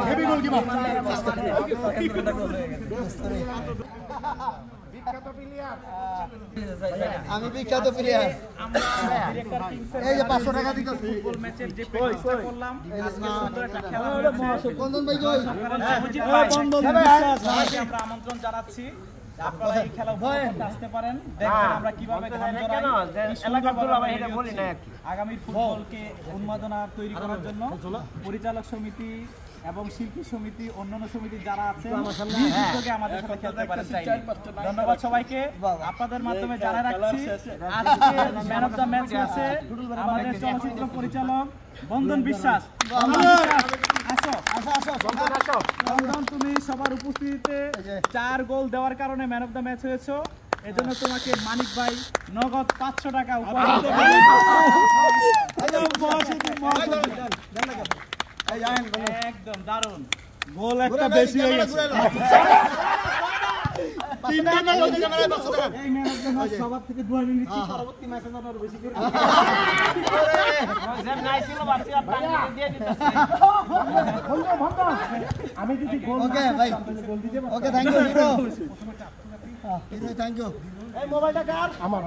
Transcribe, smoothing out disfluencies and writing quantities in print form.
heavy goalkeeper আমি বিখ্যাত player এই যে 500 টাকা দিতে ফুটবল ম্যাচের যে প্র্যাকটিসটা করলাম সুন্দর একটা খেলা হয়েছে বন্ধন ভাই জয় বন্ধন বিশ্বাস আমরা আমন্ত্রণ জানাচ্ছি আপনারা এই খেলা উপভোগ করতে আসতে পারেন দেখবেন আমরা কিভাবে ঘাম ঝরাই এলাকাগুলো আমরা এটা বলি না আগামী ফুটবলকে উন্মাদনা তৈরি করার জন্য পরিচালক সমিতি এবং শিল্পী সমিতি অন্যান্য সমিতি যারা আছে নিজ উদ্যোগে আমাদের সাথে খেলতে পারেন চাইলে ধন্যবাদ সবাইকে আপনাদের মাধ্যমে জানাই রাখছি আজকে ম্যান অফ দ্য ম্যাচ হচ্ছে আমাদের চলচ্চিত্র পরিচালক বন্ধন বিশ্বাস বন্ধন তুমি সবার উপস্থিতিতে 4 গোল দেওয়ার কারণে ম্যান অফ দ্য ম্যাচ হয়েছো এজন্য তোমাকে মানিক ভাই নগদ 500 টাকা উপহার একদম দারুণ গোল একটা বেশি হয়ে গেছে সবার থেকে দোয়া নিচ্ছি পরবর্তী ম্যাচে যেন আরো বেশি করে আমি যদি গোল ওকে ভাই okay thank you hero thank you এই মোবাইলটা কার আমার